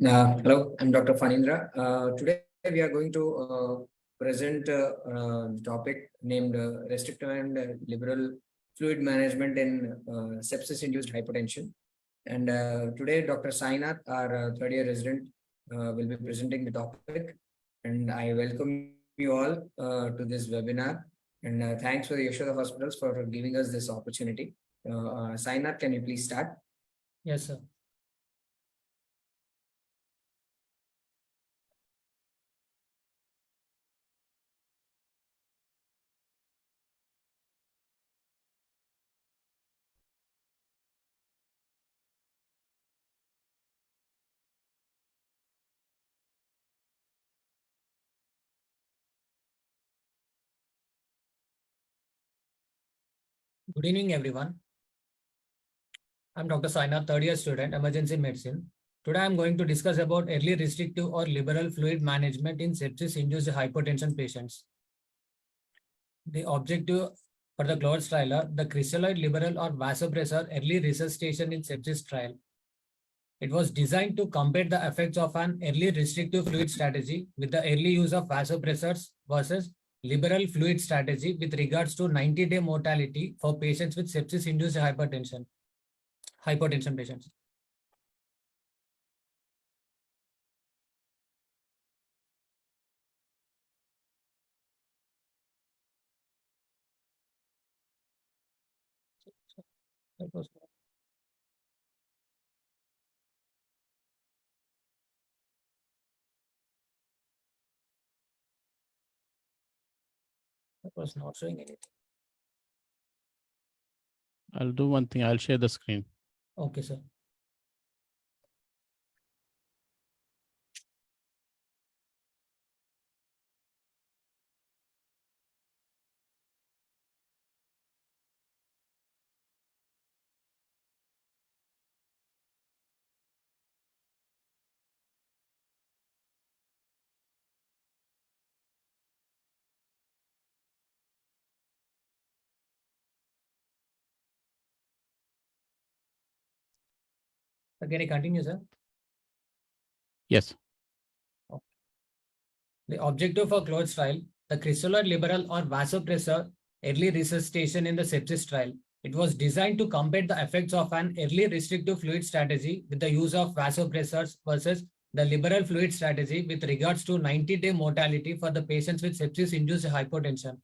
Hello, I'm Dr. Phanindra. Today we are going to present the topic named restrictive and liberal fluid management in sepsis-induced hypertension. And today Dr. Sainath, our third-year resident, will be presenting the topic. And I welcome you all to this webinar. And thanks for the Yashoda Hospitals for giving us this opportunity. Sainath, can you please start? Yes, sir. Good evening, everyone. I'm Dr. Sainath, third-year student, emergency medicine. Today, I'm going to discuss about early restrictive or liberal fluid management in sepsis-induced hypertension patients. The objective for the CLOUDS trial are the crystalloid liberal or vasopressor early resuscitation in sepsis trial. It was designed to compare the effects of an early restrictive fluid strategy with the early use of vasopressors versus liberal fluid strategy with regards to 90-day mortality for patients with sepsis-induced hypertension patients. That was not showing anything. I'll do one thing. I'll share the screen. Okay, sir. Can I continue, sir? Yes. Okay. The objective for CLOUDS trial, the crystalloid liberal or vasopressor early resuscitation in the sepsis trial. It was designed to compare the effects of an early restrictive fluid strategy with the use of vasopressors versus the liberal fluid strategy with regards to 90-day mortality for the patients with sepsis-induced hypotension.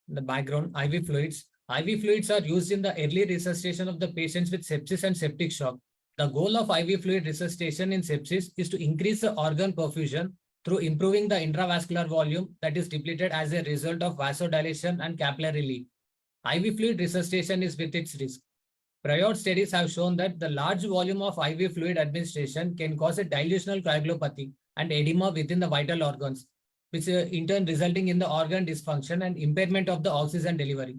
The background, IV fluids. IV fluids are used in the early resuscitation of the patients with sepsis and septic shock. The goal of IV fluid resuscitation in sepsis is to increase the organ perfusion through improving the intravascular volume that is depleted as a result of vasodilation and capillary leak. IV fluid resuscitation is with its risk. Prior studies have shown that the large volume of IV fluid administration can cause a dilutional coagulopathy and edema within the vital organs, which in turn resulting in the organ dysfunction and impairment of the oxygen delivery.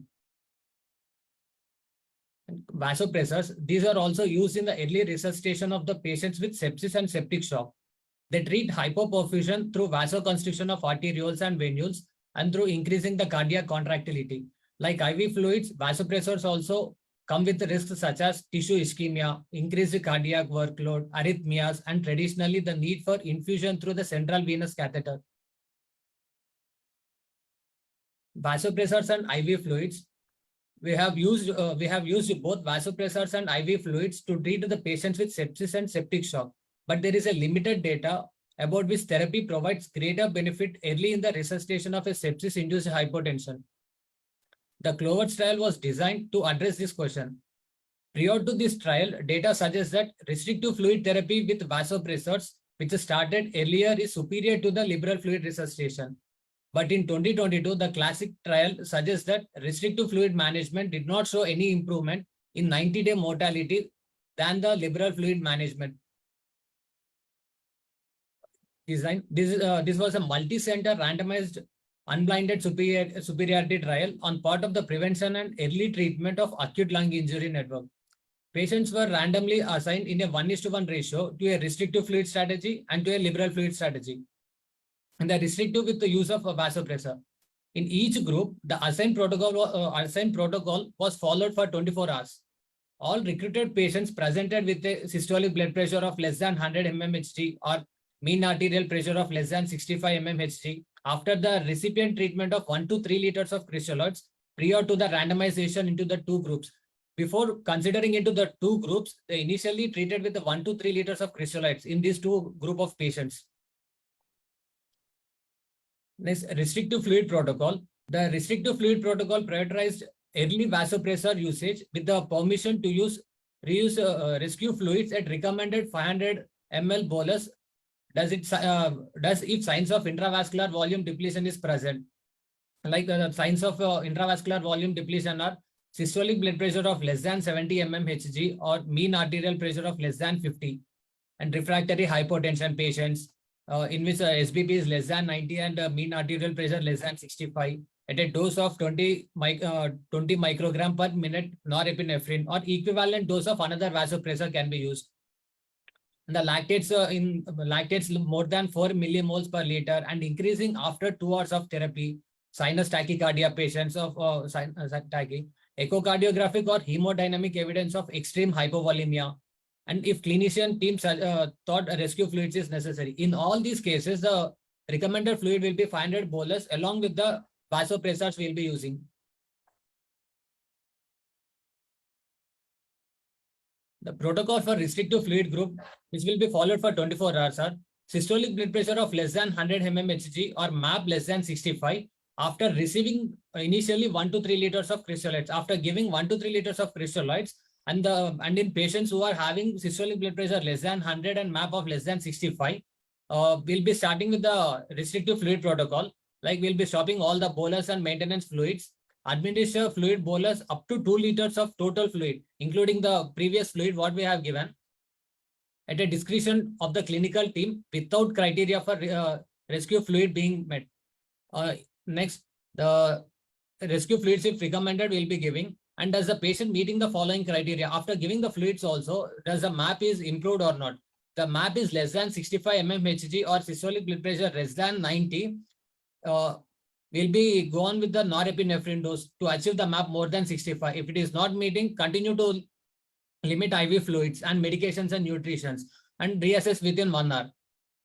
And vasopressors, these are also used in the early resuscitation of the patients with sepsis and septic shock. They treat hypoperfusion through vasoconstriction of arterioles and venules and through increasing the cardiac contractility. Like IV fluids, vasopressors also come with risks such as tissue ischemia, increased cardiac workload, arrhythmias, and traditionally the need for infusion through the central venous catheter. Vasopressors and IV fluids. We have used both vasopressors and IV fluids to treat the patients with sepsis and septic shock, but there is a limited data about which therapy provides greater benefit early in the resuscitation of a sepsis-induced hypotension. The CLOUDS trial was designed to address this question. Prior to this trial, data suggests that restrictive fluid therapy with vasopressors, which started earlier, is superior to the liberal fluid resuscitation. But in 2022, the classic trial suggests that restrictive fluid management did not show any improvement in 90-day mortality than the liberal fluid management. This was a multi-center randomized unblinded superiority trial on part of the prevention and early treatment of acute lung injury network. Patients were randomly assigned in a 1:1 ratio to a restrictive fluid strategy and to a liberal fluid strategy, and the restrictive with the use of a vasopressor. In each group, the assigned protocol was followed for 24 hours. All recruited patients presented with a systolic blood pressure of less than 100 mmHg or mean arterial pressure of less than 65 mmHg after the recipient treatment of 1 to 3 liters of crystalloids prior to the randomization into the two groups. Before considering into the two groups, they initially treated with the 1 to 3 liters of crystalloids in these two group of patients. Next, restrictive fluid protocol. The restrictive fluid protocol prioritized early vasopressor usage with the permission to reuse rescue fluids at recommended 500 ml bolus. Does if signs of intravascular volume depletion is present? Like the signs of intravascular volume depletion are systolic blood pressure of less than 70 mmHg or mean arterial pressure of less than 50, and refractory hypotension patients in which SBP is less than 90 and mean arterial pressure less than 65 at a dose of 20 microgram per minute norepinephrine or equivalent dose of another vasopressor can be used. And the lactates more than 4 millimoles per liter and increasing after 2 hours of therapy. Sinus tachycardia patients of tachy, echocardiographic or hemodynamic evidence of extreme hypovolemia. And if clinician teams thought a rescue fluids is necessary. In all these cases, the recommended fluid will be 500 bolus along with the vasopressors we'll be using. The protocol for restrictive fluid group, which will be followed for 24 hours, are systolic blood pressure of less than 100 mmHg or MAP less than 65 after receiving initially 1 to 3 liters of crystalloids. After giving 1 to 3 liters of crystalloids, and in patients who are having systolic blood pressure less than 100 and MAP of less than 65, we'll be starting with the restrictive fluid protocol. Like we'll be stopping all the bolus and maintenance fluids, administer fluid bolus up to 2 liters of total fluid, including the previous fluid what we have given, at a discretion of the clinical team without criteria for rescue fluid being met. Next, the rescue fluids, if recommended, will be giving. And does the patient meeting the following criteria? After giving the fluids also, does the MAP is improved or not? The MAP is less than 65 mmHg or systolic blood pressure less than 90. Will be gone with the norepinephrine dose to achieve the MAP more than 65. If it is not meeting, continue to limit IV fluids and medications and nutrition and reassess within 1 hour.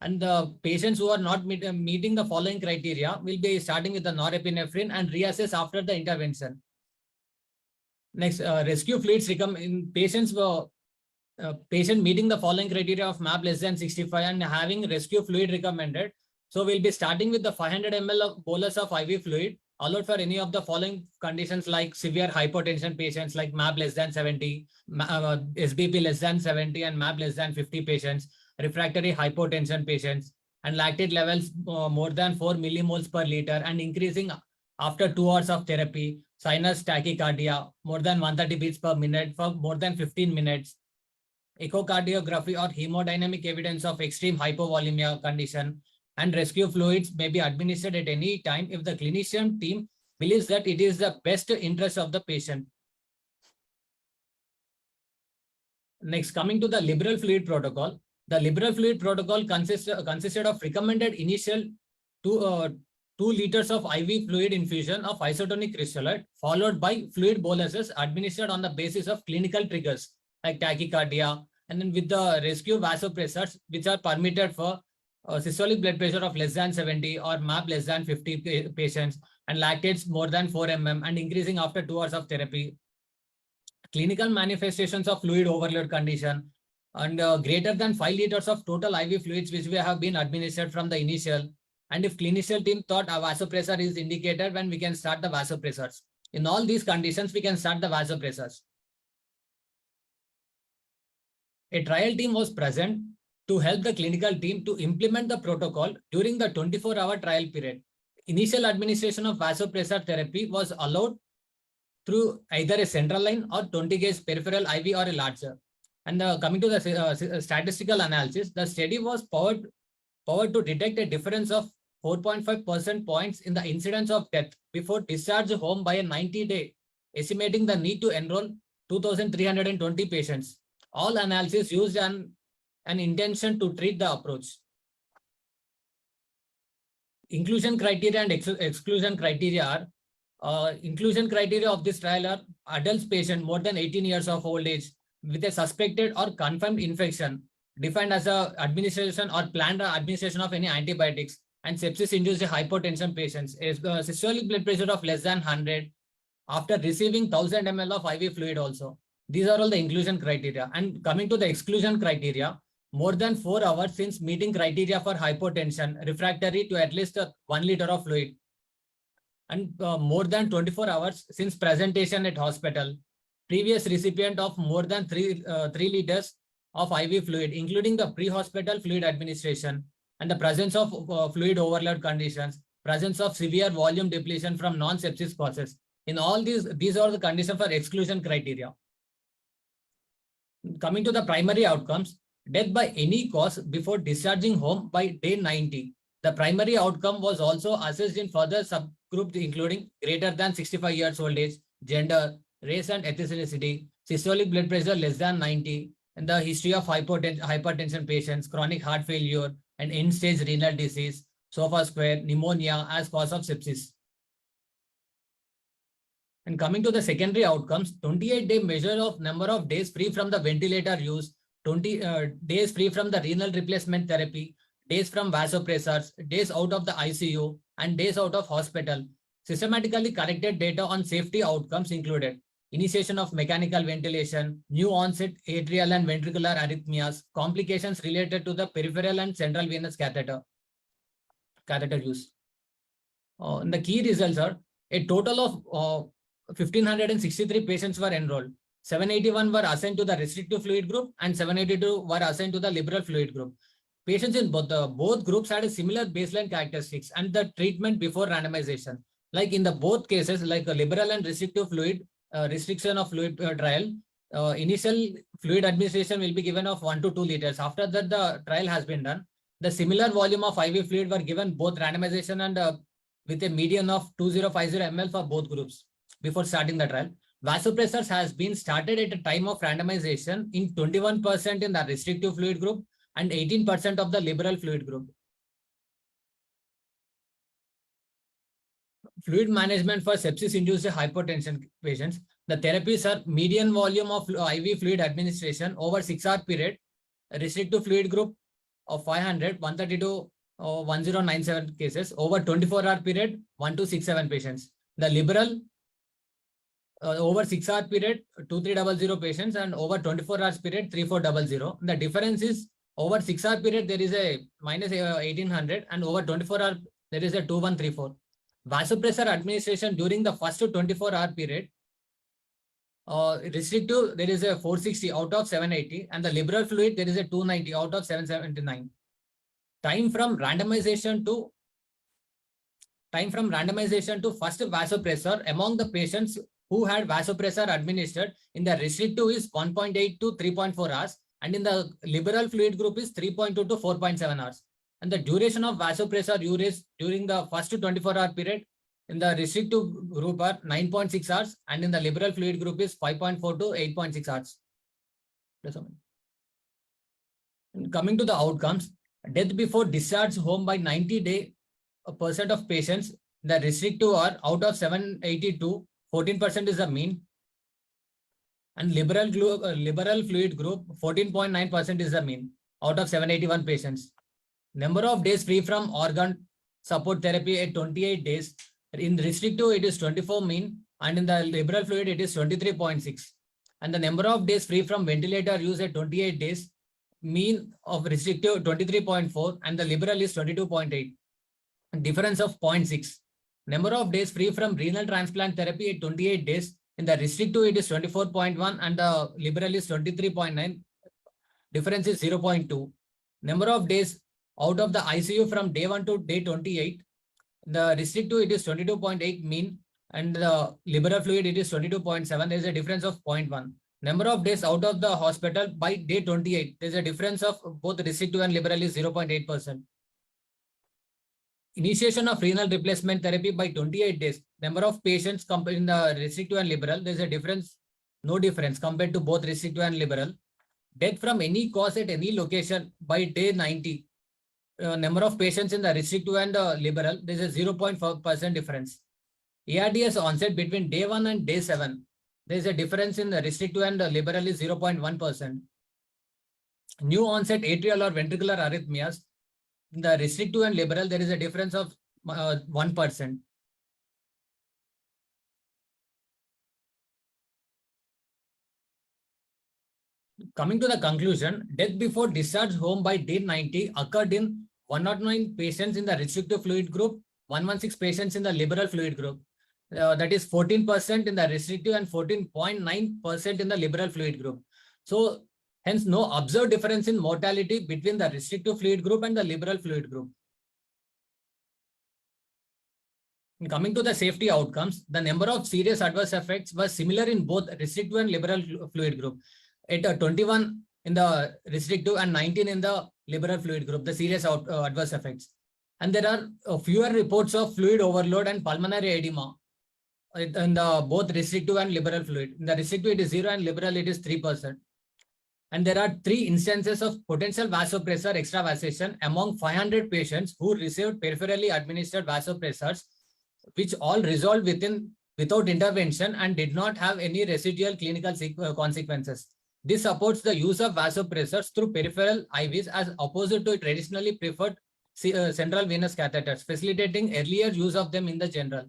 And the patients who are not meeting the following criteria will be starting with the norepinephrine and reassess after the intervention. Next, rescue fluids in patients patient meeting the following criteria of MAP less than 65 and having rescue fluid recommended. So we'll be starting with the 500 ml of bolus of IV fluid allowed for any of the following conditions like severe hypotension patients like MAP less than 70, SBP less than 70 and MAP less than 50 patients, refractory hypotension patients, and lactate levels more than 4 millimoles per liter and increasing after 2 hours of therapy, sinus tachycardia more than 130 beats per minute for more than 15 minutes, echocardiography or hemodynamic evidence of extreme hypovolemia condition, and rescue fluids may be administered at any time if the clinician team believes that it is the best interest of the patient. Next, coming to the liberal fluid protocol. The liberal fluid protocol consisted of recommended initial 2 liters of IV fluid infusion of isotonic crystalloid, followed by fluid boluses administered on the basis of clinical triggers like tachycardia, and then with the rescue vasopressors, which are permitted for systolic blood pressure of less than 70 or MAP less than 50 patients, and lactates more than 4 mm and increasing after 2 hours of therapy. Clinical manifestations of fluid overload condition and greater than 5 liters of total IV fluids which we have been administered from the initial. And if clinician team thought a vasopressor is indicated, when we can start the vasopressors. In all these conditions, we can start the vasopressors. A trial team was present to help the clinical team to implement the protocol during the 24-hour trial period. Initial administration of vasopressor therapy was allowed through either a central line or 20-gauge peripheral IV or a larger. And coming to the statistical analysis, the study was powered to detect a difference of 4.5% points in the incidence of death before discharge home by a 90-day, estimating the need to enroll 2,320 patients. All analysis used an intention to treat the approach. Inclusion criteria and exclusion criteria are Inclusion criteria of this trial are adults patient more than 18 years of old age with a suspected or confirmed infection defined as a administration or planned administration of any antibiotics, and sepsis-induced hypotension patients is systolic blood pressure of less than 100 after receiving 1000 ml of IV fluid also. These are all the inclusion criteria. And coming to the exclusion criteria, more than 4 hours since meeting criteria for hypotension, refractory to at least 1 liter of fluid, and more than 24 hours since presentation at hospital, previous recipient of more than 3 liters of IV fluid, including the pre-hospital fluid administration, and the presence of fluid overload conditions, presence of severe volume depletion from non-sepsis causes. In all these are the conditions for exclusion criteria. Coming to the primary outcomes, death by any cause before discharging home by day 90. The primary outcome was also assessed in further subgroups including greater than 65 years old age, gender, race and ethnicity, systolic blood pressure less than 90, and the history of hypertension patients, chronic heart failure, and end-stage renal disease, SOFA square, pneumonia as cause of sepsis. And coming to the secondary outcomes, 28-day measure of number of days free from the ventilator use, 20 days free from the renal replacement therapy, days from vasopressors, days out of the ICU, and days out of hospital. Systematically collected data on safety outcomes included initiation of mechanical ventilation, new onset atrial and ventricular arrhythmias, complications related to the peripheral and central venous catheter use. And the key results are a total of 1,563 patients were enrolled. 781 were assigned to the restrictive fluid group and 782 were assigned to the liberal fluid group. Patients in both groups had a similar baseline characteristics and the treatment before randomization. Like in the both cases, like a liberal and restrictive fluid, restriction of fluid trial, initial fluid administration will be given of 1 to 2 liters. After that, the trial has been done. The similar volume of IV fluid were given both randomization and with a median of 2050 ml for both groups before starting the trial. Vasopressors has been started at the time of randomization in 21% in the restrictive fluid group and 18% of the liberal fluid group. Fluid management for sepsis-induced hypotension patients. The therapies are median volume of IV fluid administration over 6-hour period, restrictive fluid group of 500, 132, 1097 cases, over 24-hour period, 1267 patients. The liberal over 6-hour period, 2300 patients, and over 24 hours period, 3400. The difference is over 6-hour period, there is a minus 1800, and over 24 hour, there is a 2134. Vasopressor administration during the first 24-hour period, restrictive, there is a 460 out of 780, and the liberal fluid, there is a 290 out of 779. Time from randomization to first vasopressor among the patients who had vasopressor administered in the restrictive is 1.8 to 3.4 hours, and in the liberal fluid group is 3.2 to 4.7 hours. And the duration of vasopressor use during the first 24-hour period in the restrictive group are 9.6 hours, and in the liberal fluid group is 5.4 to 8.6 hours. And coming to the outcomes, death before discharge home by 90% of patients, the restrictive are out of 782, 14% is the mean, and liberal fluid group 14.9% is the mean out of 781 patients. Number of days free from organ support therapy at 28 days. In restrictive, it is 24 mean, and in the liberal fluid, it is 23.6. And the number of days free from ventilator use at 28 days, mean of restrictive 23.4, and the liberal is 22.8. Difference of 0.6. Number of days free from renal transplant therapy at 28 days. In the restrictive, it is 24.1, and the liberal is 23.9. Difference is 0.2. Number of days out of the ICU from day 1 to day 28. The restrictive, it is 22.8 mean, and the liberal fluid, it is 22.7. There is a difference of 0.1. Number of days out of the hospital by day 28. There is a difference of both restrictive and liberal is 0.8%. Initiation of renal replacement therapy by 28 days. Number of patients compared in the restrictive and liberal, there is a difference, no difference compared to both restrictive and liberal. Death from any cause at any location by day 90. Number of patients in the restrictive and liberal, there is a 0.4% difference. ARDS onset between day 1 and day 7. There is a difference in the restrictive and liberal is 0.1%. New onset atrial or ventricular arrhythmias, in the restrictive and liberal, there is a difference of 1%. Coming to the conclusion, death before discharge home by day 90 occurred in 109 patients in the restrictive fluid group, 116 patients in the liberal fluid group. That is 14% in the restrictive and 14.9% in the liberal fluid group. So hence no observed difference in mortality between the restrictive fluid group and the liberal fluid group. Coming to the safety outcomes, the number of serious adverse effects was similar in both restrictive and liberal fluid group. At 21 in the restrictive and 19 in the liberal fluid group, the serious adverse effects. And there are fewer reports of fluid overload and pulmonary edema in the both restrictive and liberal fluid. In the restrictive it is 0 and liberal it is 3%. And there are 3 instances of potential vasopressor extravasation among 500 patients who received peripherally administered vasopressors, which all resolved without intervention and did not have any residual clinical consequences. This supports the use of vasopressors through peripheral IVs as opposed to traditionally preferred central venous catheters, facilitating earlier use of them in the general.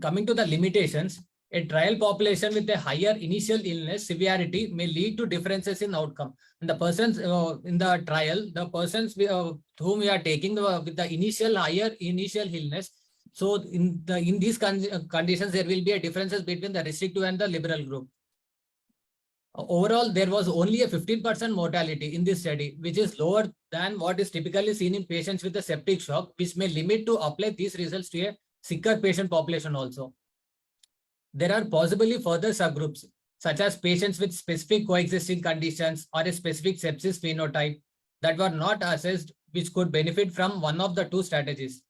Coming to the limitations, a trial population with a higher initial illness severity may lead to differences in outcome. And the persons in the trial, the persons whom we are taking with the higher initial illness, so in these conditions, there will be a differences between the restrictive and the liberal group. Overall, there was only a 15% mortality in this study, which is lower than what is typically seen in patients with a septic shock, which may limit to apply these results to a sicker patient population also. There are possibly further subgroups, such as patients with specific coexisting conditions or a specific sepsis phenotype that were not assessed, which could benefit from one of the 2 strategies.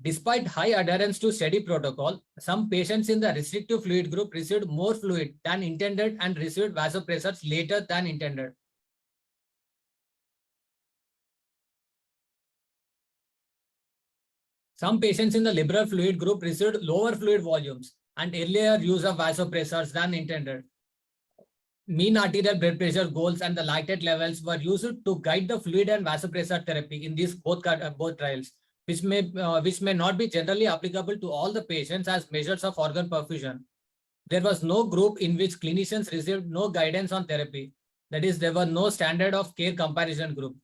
Despite high adherence to study protocol, some patients in the restrictive fluid group received more fluid than intended and received vasopressors later than intended. Some patients in the liberal fluid group received lower fluid volumes and earlier use of vasopressors than intended. Mean arterial blood pressure goals and the lactate levels were used to guide the fluid and vasopressor therapy in these both trials, which may not be generally applicable to all the patients as measures of organ perfusion. There was no group in which clinicians received no guidance on therapy. That is, there were no standard of care comparison group.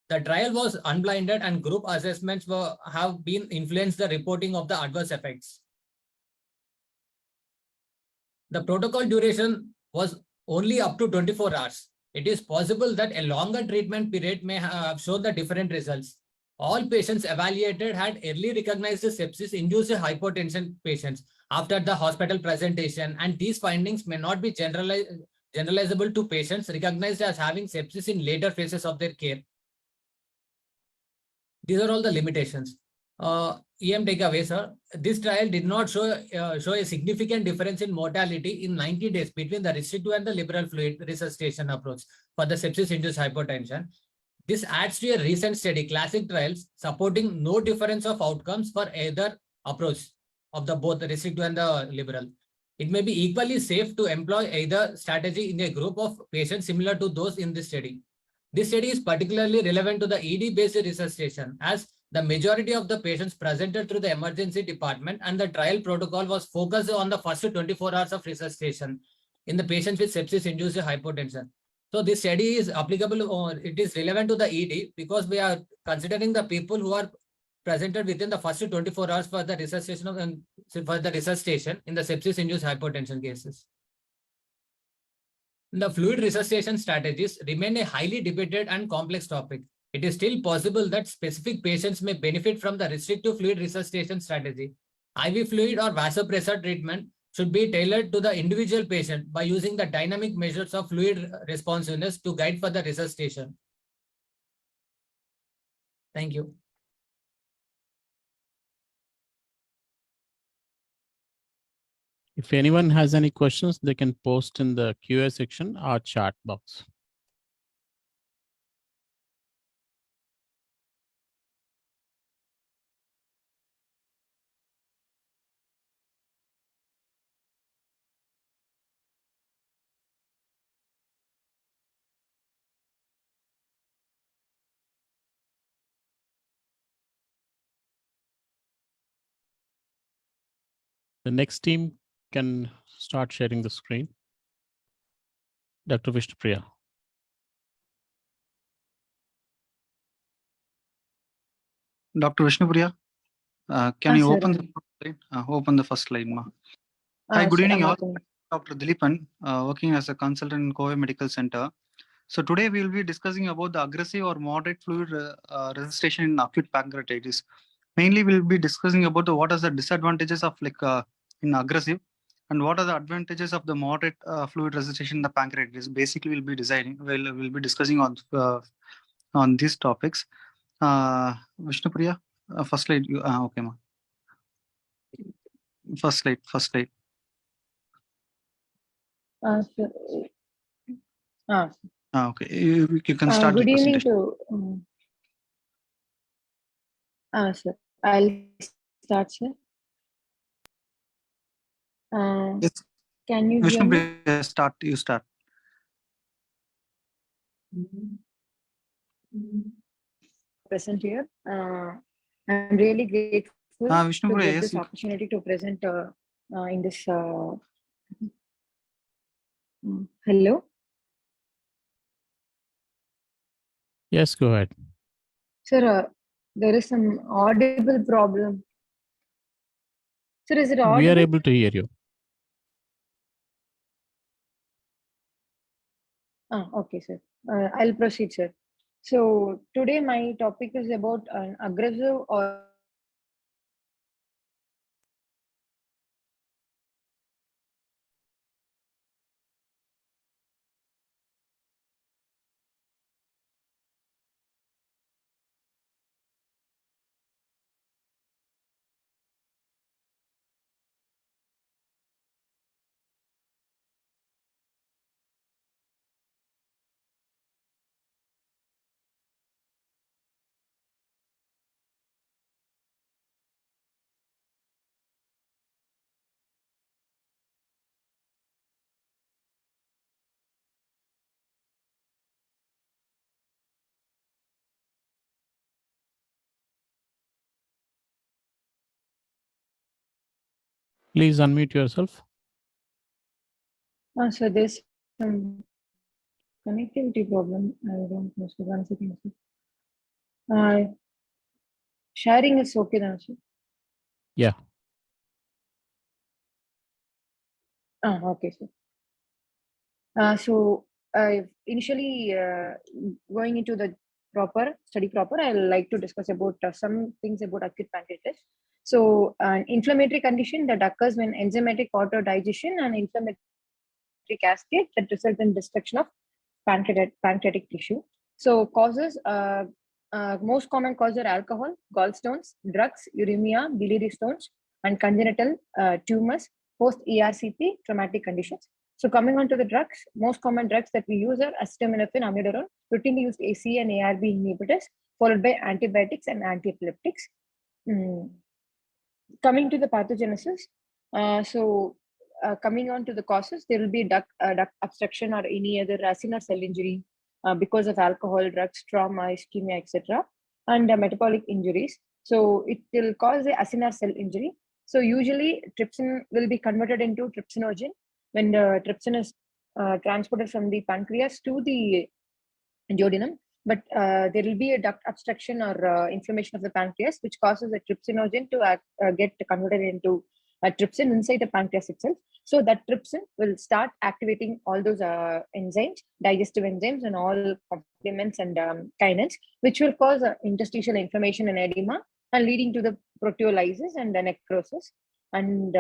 The trial was unblinded and group assessments have been influenced the reporting of the adverse effects. The protocol duration was only up to 24 hours. It is possible that a longer treatment period may have shown the different results. All patients evaluated had early recognized sepsis-induced hypotension patients after the hospital presentation, and these findings may not be generalizable to patients recognized as having sepsis in later phases of their care. These are all the limitations. EM takeaway, sir. This trial did not show a significant difference in mortality in 90 days between the restrictive and the liberal fluid resuscitation approach for the sepsis-induced hypotension. This adds to a recent study, classic trials, supporting no difference of outcomes for either approach of the both the restrictive and the liberal. It may be equally safe to employ either strategy in a group of patients similar to those in this study. This study is particularly relevant to the ED-based resuscitation, as the majority of the patients presented through the emergency department, and the trial protocol was focused on the first 24 hours of resuscitation in the patients with sepsis-induced hypotension. So this study is applicable, or it is relevant to the ED because we are considering the people who are presented within the first 24 hours for the resuscitation in the sepsis-induced hypotension cases. The fluid resuscitation strategies remain a highly debated and complex topic. It is still possible that specific patients may benefit from the restrictive fluid resuscitation strategy. IV fluid or vasopressor treatment should be tailored to the individual patient by using the dynamic measures of fluid responsiveness to guide for the resuscitation. Thank you. If anyone has any questions, they can post in the QA section or chat box. The next team can start sharing the screen. Dr. Vishnu Priya. Dr. Vishnu Priya, can you sir. open the first slide? Open the first slide, ma. Hi, good Sir, evening, I'm all. opening. Dr. Dhilipan, working as a consultant in Kobe Medical Center. So today we will be discussing about the aggressive or moderate fluid resuscitation in acute pancreatitis. Mainly, we'll be discussing about what are the disadvantages of in aggressive, and what are the advantages of the moderate fluid resuscitation in the pancreatitis. Basically, we'll be discussing on these topics. Vishnu Priya, first slide. Okay, ma. First slide. Sir. Okay, you can start Good the evening presentation. Sir. I'll start, sir. Yes. Can you hear Vishnu me? Priya, start. You start. Present here. I'm really grateful Vishnu to Priya, get yes, this opportunity to present in this. Hello. Yes, go ahead. Sir, there is some audible problem. Sir, is it audible? We are able to hear you. Okay, sir. I'll proceed, sir. So today my topic is about an aggressive or Please unmute yourself. so there's some connectivity problem. I don't know. So 1 second, sir. Sharing is okay now, sir. Yeah. Okay, sir. So initially going into the study proper, I like to discuss about some things about acute pancreatitis. So an inflammatory condition that occurs when enzymatic autodigestion and inflammatory cascade that result in destruction of pancreatic tissue. So causes, most common causes are alcohol, gallstones, drugs, uremia, biliary stones, and congenital tumors, post-ERCP, traumatic conditions. So coming on to the drugs, most common drugs that we use are acetaminophen, amiodarone, routinely used ACE and ARB inhibitors, followed by antibiotics and antiepileptics. Coming to the pathogenesis, coming on to the causes, there will be duct obstruction or any other acinar cell injury because of alcohol, drugs, trauma, ischemia, etc., and metabolic injuries. So it will cause the acinar cell injury. So usually trypsin will be converted into trypsinogen when the trypsin is transported from the pancreas to the duodenum. But there will be a duct obstruction or inflammation of the pancreas, which causes the trypsinogen to get converted into trypsin inside the pancreas itself. So that trypsin will start activating all those enzymes, digestive enzymes, and all complements and kinases, which will cause interstitial inflammation and edema, and leading to the proteolysis and the necrosis. And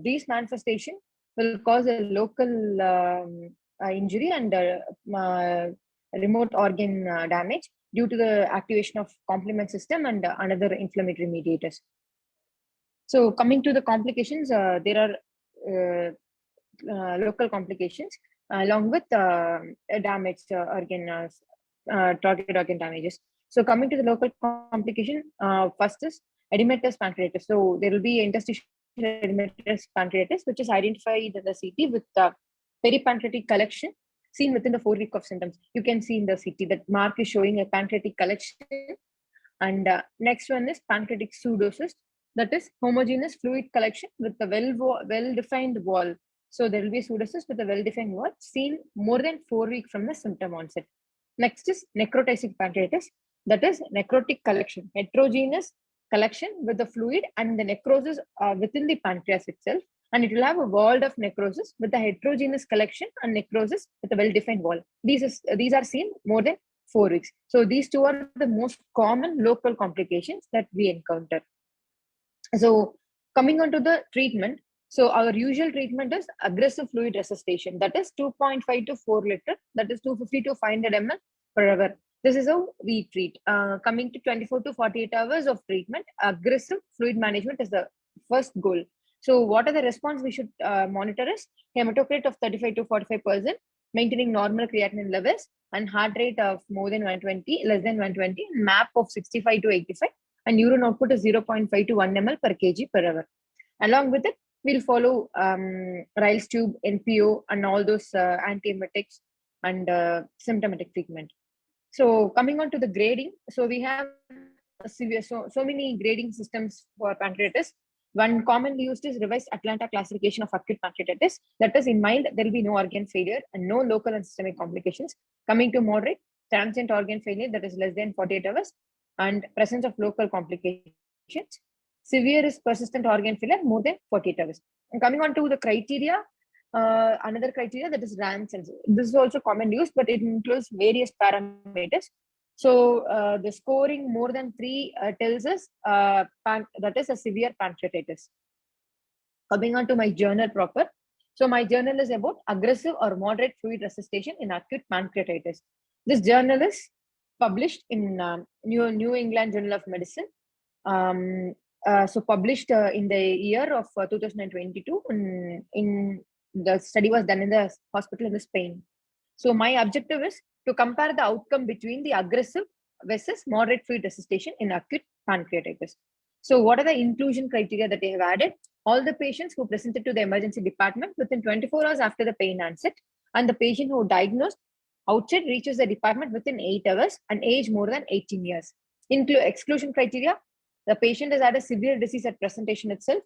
these manifestations will cause a local injury and remote organ damage due to the activation of complement system and another inflammatory mediators. So coming to the complications, there are local complications along with damaged organ, target organ damages. So coming to the local complication, first is edematous pancreatitis. So there will be interstitial edematous pancreatitis, which is identified in the CT with peripancreatic collection seen within the 4 week of symptoms. You can see in the CT that mark is showing a pancreatic collection. And next one is pancreatic pseudocyst. that is homogeneous fluid collection with a well-defined wall. So there will be pseudocyst with a well-defined wall seen more than 4 weeks from the symptom onset. Next is necrotic pancreatitis, that is necrotic collection, heterogeneous collection with the fluid and the necrosis within the pancreas itself, and it will have a wall of necrosis with the heterogeneous collection and necrosis with a well-defined wall. These are seen more than 4 weeks. So these two are the most common local complications that we encounter. So coming on to the treatment, so our usual treatment is aggressive fluid resuscitation, that is 2.5 to 4 liter, that is 250 to 500 ml per hour. This is how we treat. Coming to 24 to 48 hours of treatment, aggressive fluid management is the first goal. So what are the response we should monitor is hematocrit of 35 to 45%, maintaining normal creatinine levels, and heart rate of more than 120, less than 120, MAP of 65 to 85, and urine output is 0.5 to 1 ml per kg per hour. Along with it, we'll follow Ryle's tube, NPO, and all those antiemetics and symptomatic treatment. So coming on to the grading, so we have so many grading systems for pancreatitis. One commonly used is revised Atlanta classification of acute pancreatitis. That is, in mild, there will be no organ failure and no local and systemic complications. Coming to moderate, transient organ failure, that is less than 48 hours, and presence of local complications. Severe is persistent organ failure more than 48 hours. And coming on to the criteria, another criteria, that is RANS. This is also commonly used, but it includes various parameters. So the scoring more than 3 tells us that is a severe pancreatitis. Coming on to my journal proper. So my journal is about aggressive or moderate fluid resuscitation in acute pancreatitis. This journal is published in New England Journal of Medicine. So published in the year of 2022. In the study was done in the hospital in Spain. So my objective is to compare the outcome between the aggressive versus moderate fluid resuscitation in acute pancreatitis. So what are the inclusion criteria that they have added? All the patients who presented to the emergency department within 24 hours after the pain onset, and the patient who diagnosed outside reaches the department within 8 hours and age more than 18 years. Exclusion criteria: the patient has had a severe disease at presentation itself,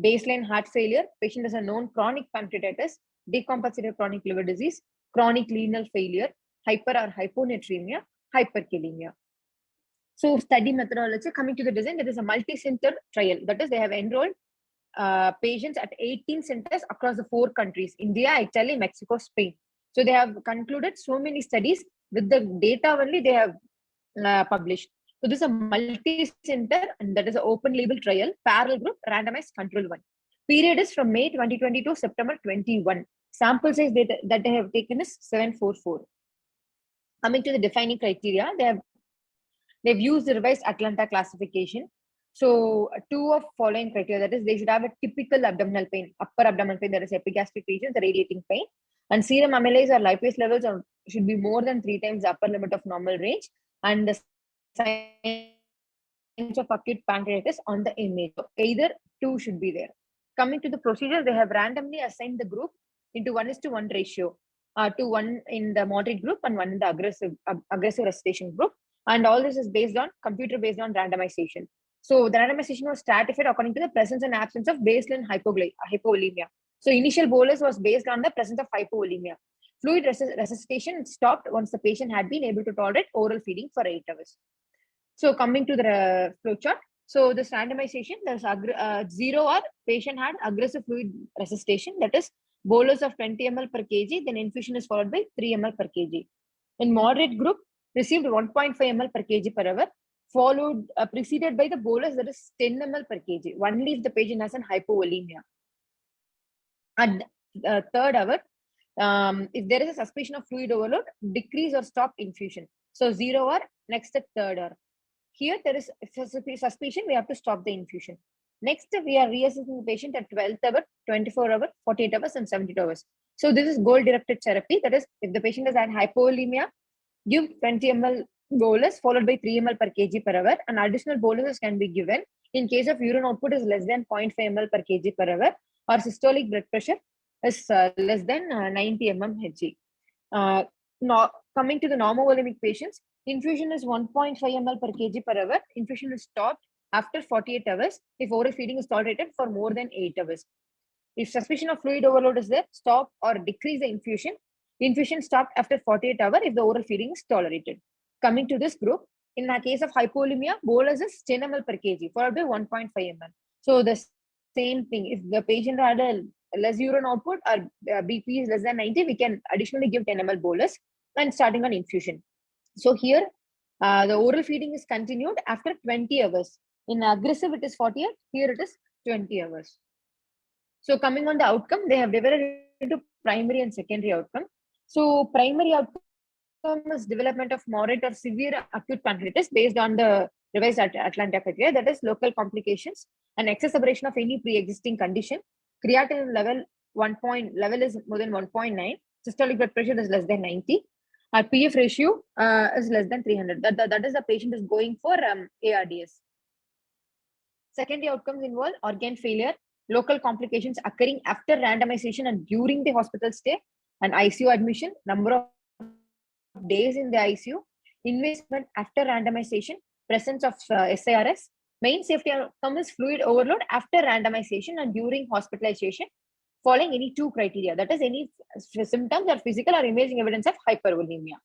baseline heart failure, patient has a known chronic pancreatitis, decompensated chronic liver disease, chronic renal failure, hyper or hyponatremia, hyperkalemia. So study methodology, coming to the design, there is a multi-center trial. That is, they have enrolled patients at 18 centers across the 4 countries, India, Italy, Mexico, Spain. So they have concluded so many studies with the data only they have published. So this is a multi-center, and that is an open label trial, parallel group, randomized control 1. Period is from May 2020 to September 21. Sample size that they have taken is 744. Coming to the defining criteria, they've used the revised Atlanta classification. So 2 of following criteria, that is, they should have a typical abdominal pain, upper abdominal pain, that is epigastric region, the radiating pain, and serum amylase or lipase levels should be more than 3 times the upper limit of normal range, and the signs of acute pancreatitis on the image. Either 2 should be there. Coming to the procedure, they have randomly assigned the group into 1:1 ratio, to 1 in the moderate group and 1 in the aggressive resuscitation group. And all this is based on computer-based on randomization. So the randomization was stratified according to the presence and absence of baseline hypovolemia. So initial bolus was based on the presence of hypovolemia. Fluid resuscitation stopped once the patient had been able to tolerate oral feeding for 8 hours. So coming to the flowchart. So this randomization, there's 0 or patient had aggressive fluid resuscitation, that is bolus of 20 ml per kg, then infusion is followed by 3 ml per kg. In moderate group, received 1.5 ml per kg per hour, followed preceded by the bolus, that is 10 ml per kg, only if the patient has an hypovolemia. At the 3rd hour, if there is a suspicion of fluid overload, decrease or stop infusion. So 0 hour, next at 3rd hour. Here there is suspicion, we have to stop the infusion. Next, we are reassessing the patient at 12th hour, 24 hour, 48 hours, and 72 hours. So this is goal-directed therapy. That is, if the patient has had hypovolemia, give 20 ml bolus followed by 3 ml per kg per hour, and additional boluses can be given in case of urine output is less than 0.5 ml per kg per hour, or systolic blood pressure is less than 90 mmHg. Now, coming to the normovolemic patients, infusion is 1.5 ml per kg per hour. Infusion is stopped after 48 hours if oral feeding is tolerated for more than 8 hours. If suspicion of fluid overload is there, stop or decrease the infusion. Infusion stopped after 48 hours if the oral feeding is tolerated. Coming to this group, in the case of hypovolemia, bolus is 10 ml per kg followed by 1.5 ml. So the same thing, if the patient had a less urine output or BP is less than 90, we can additionally give 10 ml bolus and starting on infusion. So here, the oral feeding is continued after 20 hours. In aggressive, it is 48. Here it is 20 hours. So coming on the outcome, they have divided into primary and secondary outcome. So primary outcome is development of moderate or severe acute pancreatitis based on the revised Atlanta criteria, that is local complications and exacerbation of any pre-existing condition. Creatinine level is more than 1.9. Systolic blood pressure is less than 90. Our PF ratio is less than 300. That is the patient is going for ARDS. Secondary outcomes involve organ failure, local complications occurring after randomization and during the hospital stay, and ICU admission, number of days in the ICU, investment after randomization, presence of SIRS. Main safety outcome is fluid overload after randomization and during hospitalization, following any two criteria, that is any symptoms or physical or imaging evidence of hypervolemia.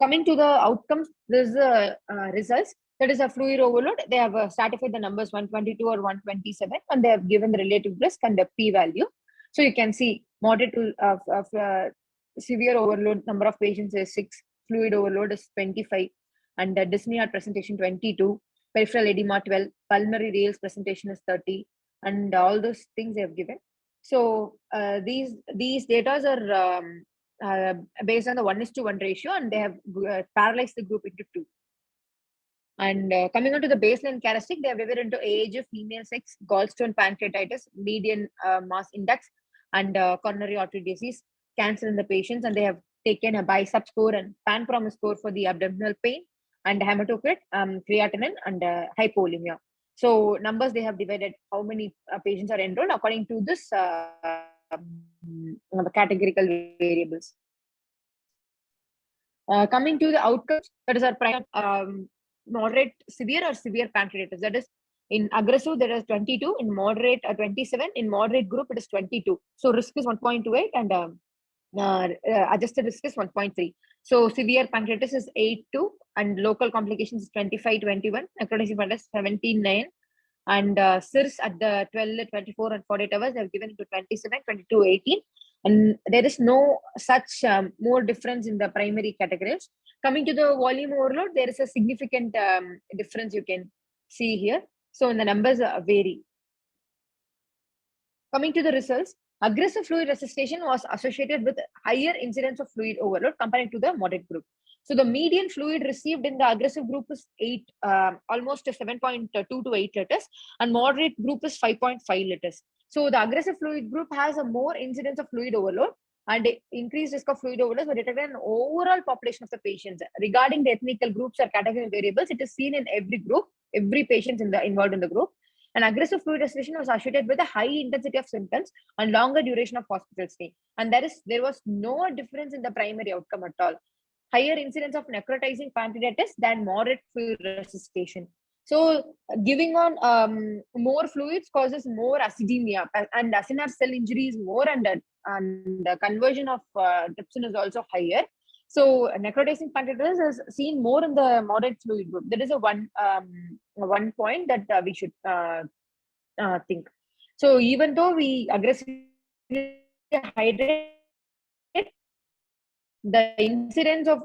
Coming to the outcomes, this is the results. That is a fluid overload. They have stratified the numbers 122 or 127, and they have given the relative risk and the p-value. So you can see moderate to severe overload number of patients is 6, fluid overload is 25, and dyspnea presentation 22, peripheral edema 12, pulmonary rales presentation is 30, and all those things they have given. So these data are based on the 1:1 ratio, and they have parallelized the group into 2. And coming on to the baseline characteristic, they have divided into age, female sex, gallstone pancreatitis, median mass index, and coronary artery disease, cancer in the patients, and they have taken a BISAP score and PanProm score for the abdominal pain, and hematocrit, creatinine, and hypovolemia. So numbers they have divided how many patients are enrolled according to this categorical variables. Coming to the outcomes, that is our moderate, severe or severe pancreatitis. That is in aggressive, there is 22, in moderate 27, in moderate group it is 22. So risk is 1.28 and adjusted risk is 1.3. So severe pancreatitis is 8.2 and local complications is 25.21, necrotic pancreatitis 17.9, and CIRS at the 12, 24 and 48 hours they have given to 27, 22, 18. And there is no such more difference in the primary categories. Coming to the volume overload, there is a significant difference you can see here. So the numbers vary. Coming to the results, aggressive fluid resuscitation was associated with higher incidence of fluid overload compared to the moderate group. So the median fluid received in the aggressive group is almost 7.2 to 8 liters, and moderate group is 5.5 liters. So the aggressive fluid group has a more incidence of fluid overload, and increased risk of fluid overload was detected in overall population of the patients. Regarding the ethnical groups or category variables, it is seen in every group, every patient involved in the group. And aggressive fluid resuscitation was associated with a high intensity of symptoms and longer duration of hospital stay. And there was no difference in the primary outcome at all. Higher incidence of necrotizing pancreatitis than moderate fluid resuscitation. So giving on more fluids causes more acidemia, and acinar cell injury is more, and the conversion of trypsin is also higher. So necrotizing pancreatitis is seen more in the moderate fluid group. That is a one point that we should think. So even though we aggressively hydrate, the incidence of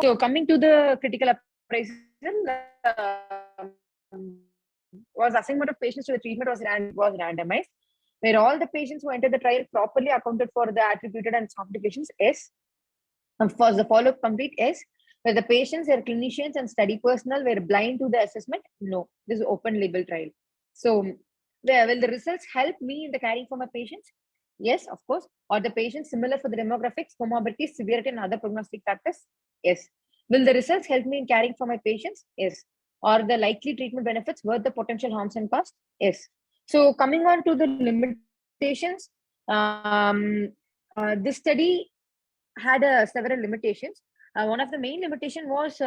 so coming to the critical appraisal was assignment of patients to the treatment was randomized, where all the patients who entered the trial properly accounted for the attributed and complications. Yes. For the follow-up complete, yes. Where the patients, their clinicians and study personnel were blind to the assessment, no. This is open label trial. So will the results help me in the caring for my patients? Yes, of course. Are the patients similar for the demographics, comorbidities, severity, and other prognostic factors? Yes. Will the results help me in caring for my patients? Yes. Are the likely treatment benefits worth the potential harms and costs? Yes. So coming on to the limitations, this study had several limitations. One of the main limitation was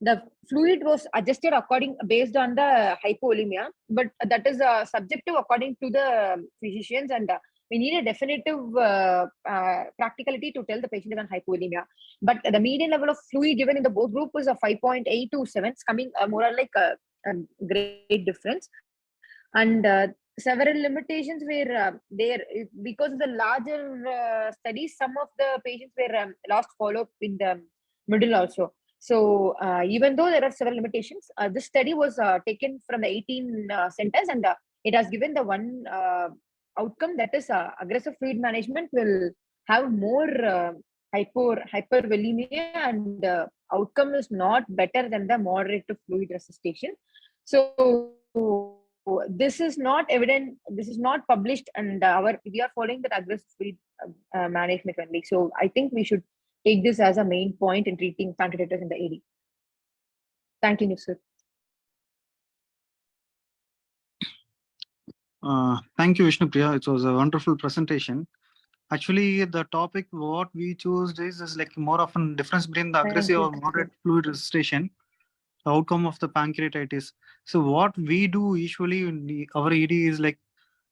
the fluid was adjusted based on the hypovolemia, but that is subjective according to the physicians, and we need a definitive practicality to tell the patient is on hypovolemia. But the median level of fluid given in the both group was a 5.8 to 7, coming more or like a great difference. And several limitations were there because of the larger studies. Some of the patients were lost follow-up in the middle also. So even though there are several limitations, this study was taken from the 18 centers, and it has given the one outcome, that is aggressive fluid management will have more hypervolemia, and the outcome is not better than the moderate to fluid resuscitation. So this is not evident, this is not published, and we are following that aggressive fluid management only. So I think we should take this as a main point in treating pancreatitis in the AD. Thank you, Nusrat. Thank you, Vishnu Priya. It was a wonderful presentation. Actually, the topic what we chose is like more often difference between the aggressive or moderate fluid resuscitation, the outcome of the pancreatitis. So what we do usually in our ED is like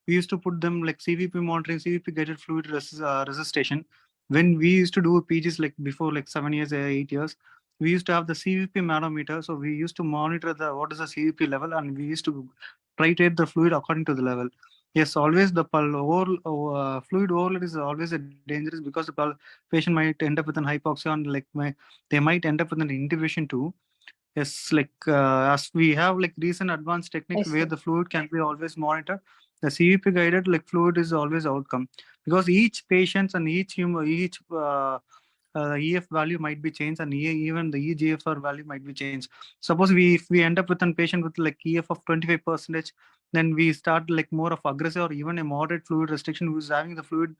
we used to put them like CVP monitoring, CVP guided fluid resuscitation. When we used to do PGs like before like 7 years, 8 years, we used to have the CVP manometer. So we used to monitor what is the CVP level, and we used to titrate the fluid according to the level. Yes, always the fluid overload is always dangerous because the patient might end up with an hypoxia, and like they might end up with an intubation too. Yes, like as we have like recent advanced techniques where the fluid can be always monitored, the CVP guided like fluid is always outcome, because each patient and each EF value might be changed, and even the eGFR value might be changed. Suppose if we end up with a patient with like EF of 25%, then we start like more of aggressive or even a moderate fluid restriction, who's having the fluid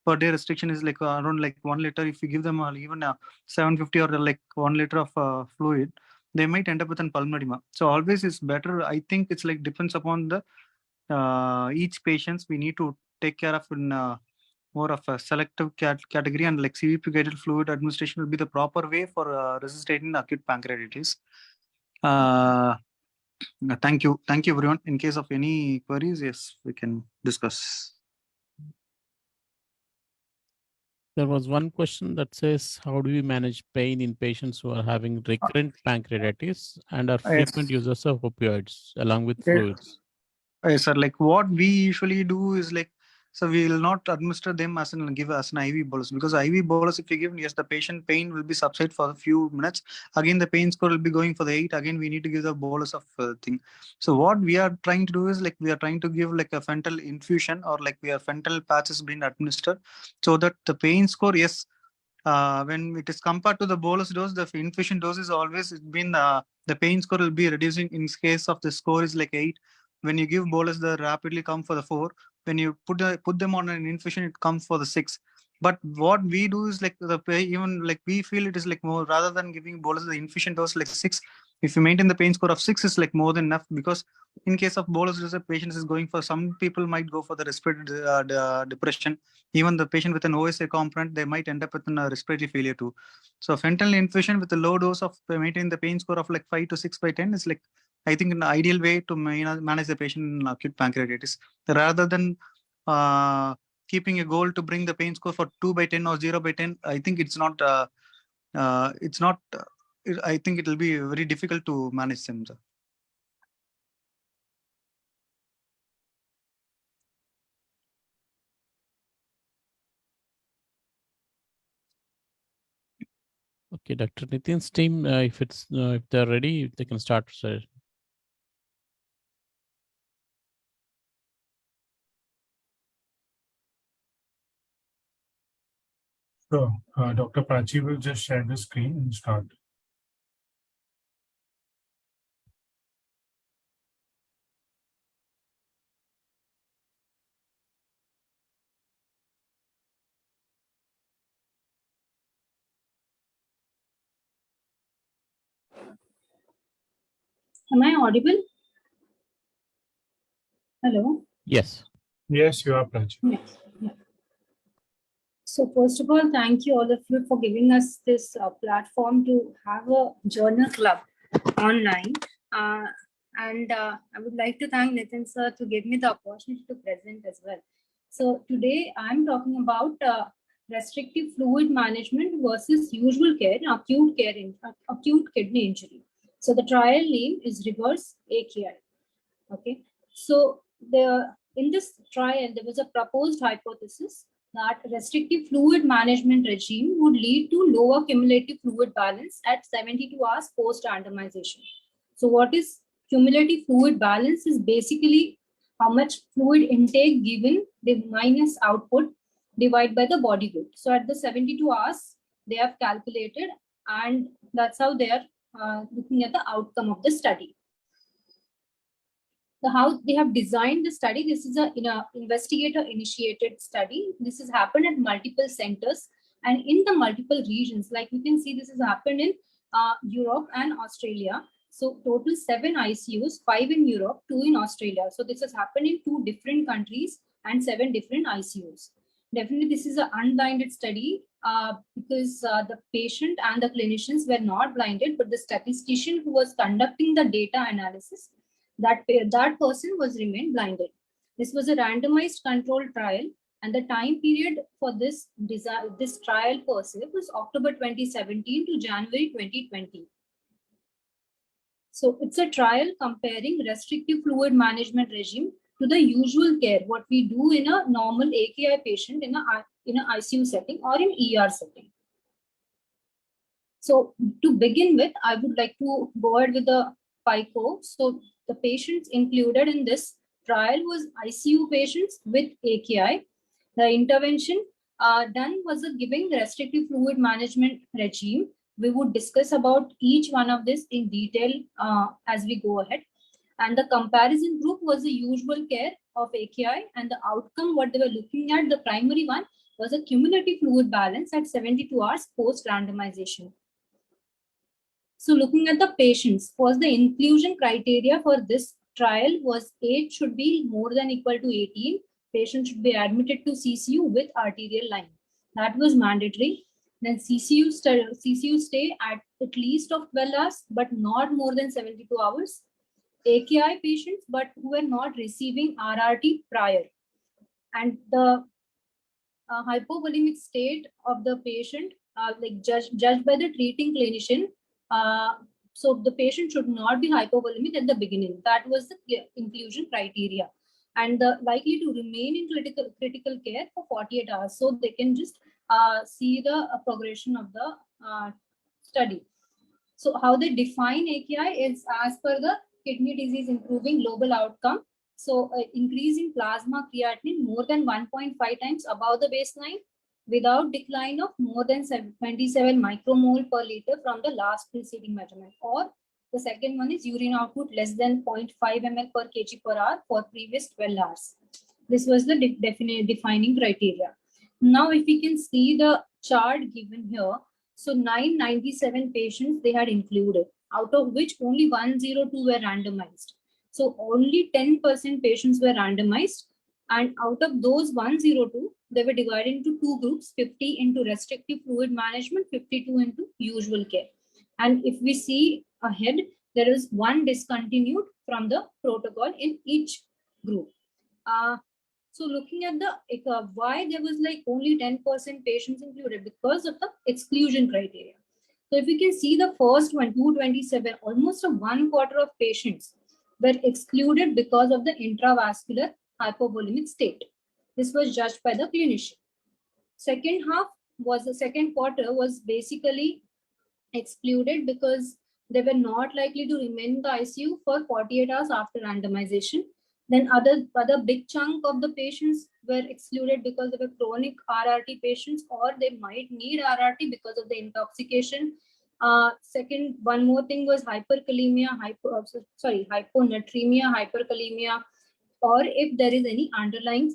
per day restriction is like around like 1 liter. If we give them even a 750 or like 1 liter of fluid, they might end up with an pulmonary edema. So always is better. I think it's like depends upon the each patients. We need to take care of in more of a selective category, and like CVP guided fluid administration will be the proper way for resuscitating acute pancreatitis. Thank you everyone. In case of any queries, yes, we can discuss. There was one question that says, how do we manage pain in patients who are having recurrent pancreatitis and are frequent users of opioids along with fluids? Yes, sir. Like what we usually do is like, so we will not administer them as give as an IV bolus, because IV bolus, if you give, yes, the patient pain will be subside for a few minutes. Again, the pain score will be going for the 8. Again, we need to give the bolus of thing. So what we are trying to do is like we are trying to give like a fentanyl infusion, or like we are fentanyl patches being administered, so that the pain score, yes, when it is compared to the bolus dose, the infusion dose is always been the pain score will be reducing. In case of the score is like 8, when you give bolus, the rapidly come for the 4. When you put them on an infusion, it comes for the 6. But what we do is like even like we feel it is like more, rather than giving bolus the infusion dose like 6, if you maintain the pain score of 6 is like more than enough. Because in case of bolus, the patient is going for, some people might go for the respiratory depression. Even the patient with an OSA component, they might end up with a respiratory failure too. So fentanyl infusion with a low dose of maintaining the pain score of like 5 to 6/10 is like, I think, an ideal way to manage the patient in acute pancreatitis, rather than keeping a goal to bring the pain score for 2/10 or 0/10. I think it's not. I think it will be very difficult to manage them. Sir. Okay, Dr. Nitin's team, if they're ready, they can start. Sir. Sure. Dr. Prachi will just share the screen and start. Am I audible? Hello? Yes. Yes, you are, Prachi. Yes. Yeah. So first of all, thank you all of you for giving us this platform to have a journal club online. I would like to thank Nitin sir to give me the opportunity to present as well. So today I'm talking about restrictive fluid management versus usual care in acute kidney injury. So the trial name is REVERSE-AKI. Okay. So in this trial, there was a proposed hypothesis that restrictive fluid management regime would lead to lower cumulative fluid balance at 72 hours post-randomization. So what is cumulative fluid balance is basically how much fluid intake given the minus output divided by the body weight. So at the 72 hours, they have calculated, and that's how they are looking at the outcome of the study. So how they have designed the study, this is an investigator-initiated study. This has happened at multiple centers and in the multiple regions. Like you can see, this has happened in Europe and Australia. So total 7 ICUs, 5 in Europe, 2 in Australia. So this has happened in 2 different countries and 7 different ICUs. Definitely, this is an unblinded study because the patient and the clinicians were not blinded, but the statistician who was conducting the data analysis, that person was remained blinded. This was a randomized controlled trial, and the time period for this trial per se was October 2017 to January 2020. So it's a trial comparing restrictive fluid management regime to the usual care, what we do in a normal AKI patient in an ICU setting or in ER setting. So to begin with, I would like to go ahead with the FICO. So the patients included in this trial was ICU patients with AKI. The intervention done was giving the restrictive fluid management regime. We would discuss about each one of this in detail as we go ahead. And the comparison group was the usual care of AKI, and the outcome, what they were looking at, the primary one was a cumulative fluid balance at 72 hours post-randomization. So looking at the patients, first the inclusion criteria for this trial was age should be more than equal to 18. Patient should be admitted to CCU with arterial line. That was mandatory. Then CCU stay at least of 12 hours, but not more than 72 hours. AKI patients, but who were not receiving RRT prior. And the hypovolemic state of the patient, like judged by the treating clinician. So the patient should not be hypovolemic at the beginning. That was the inclusion criteria. And likely to remain in critical care for 48 hours. So they can just see the progression of the study. So how they define AKI is as per the kidney disease improving global outcome. So increase in plasma creatinine more than 1.5 times above the baseline without decline of more than 27 micromole per liter from the last preceding measurement. Or the second one is urine output less than 0.5 ml per kg per hour for previous 12 hours. This was the defining criteria. Now, if we can see the chart given here, so 997 patients they had included, out of which only 102 were randomized. So only 10% patients were randomized, and out of those 102, they were divided into 2 groups, 50 into restrictive fluid management, 52 into usual care. And if we see ahead, there is 1 discontinued from the protocol in each group. So looking at the why there was like only 10% patients included, because of the exclusion criteria. So if you can see the first one, 227, almost a 1/4 of patients were excluded because of the intravascular hypovolemic state. This was judged by the clinician. Second quarter was basically excluded because they were not likely to remain in the ICU for 48 hours after randomization. Then other big chunk of the patients were excluded because they were chronic RRT patients, or they might need RRT because of the intoxication. Second, one more thing was hyperkalemia, hyponatremia, hyperkalemia, or if there is any underlying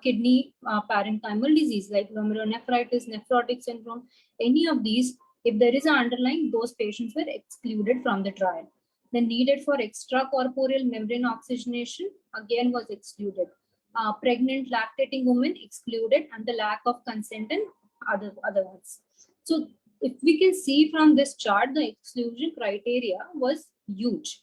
kidney parenchymal disease like glomerulonephritis, nephrotic syndrome, any of these, if there is an underlying, those patients were excluded from the trial. The needed for extracorporeal membrane oxygenation again was excluded. Pregnant lactating women excluded, and the lack of consent in other ones. So if we can see from this chart, the exclusion criteria was huge.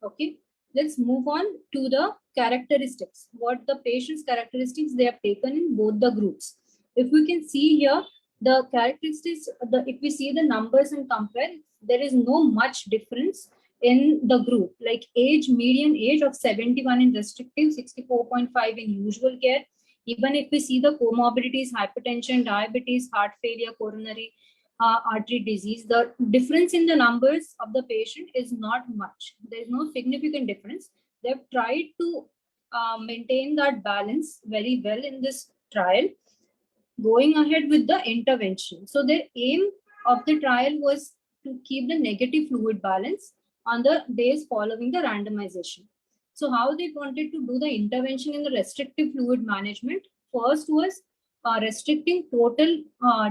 Okay, let's move on to the characteristics. What the patient's characteristics they have taken in both the groups. If we can see here, the characteristics, if we see the numbers and compare, there is no much difference in the group. Like median age of 71 in restrictive, 64.5 in usual care. Even if we see the comorbidities, hypertension, diabetes, heart failure, coronary artery disease, the difference in the numbers of the patient is not much. There is no significant difference. They've tried to maintain that balance very well in this trial, going ahead with the intervention. So the aim of the trial was to keep the negative fluid balance on the days following the randomization. So how they wanted to do the intervention in the restrictive fluid management? First was restricting total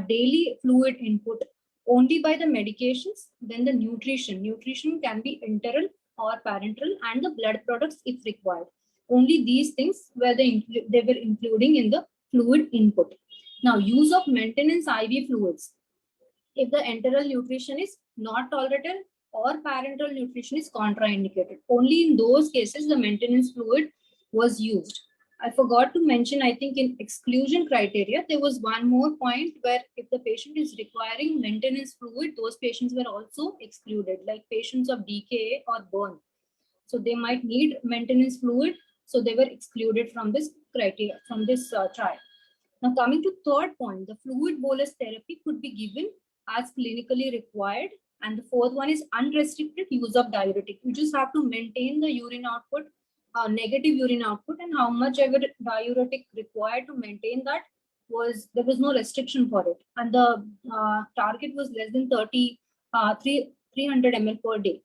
daily fluid input only by the medications, then the nutrition. Nutrition can be enteral or parenteral, and the blood products if required. Only these things were they were including in the fluid input. Now, use of maintenance IV fluids. If the enteral nutrition is not tolerated or parenteral nutrition is contraindicated, only in those cases the maintenance fluid was used. I forgot to mention, I think in exclusion criteria, there was one more point where if the patient is requiring maintenance fluid, those patients were also excluded, like patients of DKA or burn. So they might need maintenance fluid, so they were excluded from this criteria, from this trial. Now coming to third point, the fluid bolus therapy could be given as clinically required. And the fourth one is unrestricted use of diuretic. You just have to maintain the urine output, negative urine output, and how much ever diuretic required to maintain that there was no restriction for it. And the target was less than 300 ml per day.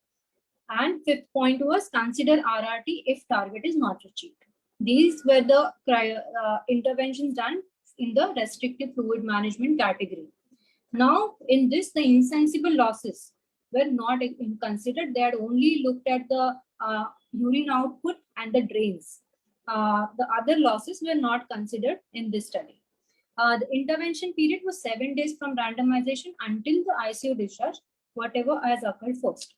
And fifth point was consider RRT if target is not achieved. These were the interventions done in the restrictive fluid management category. Now, in this, the insensible losses were not considered. They had only looked at the urine output and the drains. The other losses were not considered in this study. The intervention period was 7 days from randomization until the ICU discharge, whatever has occurred first.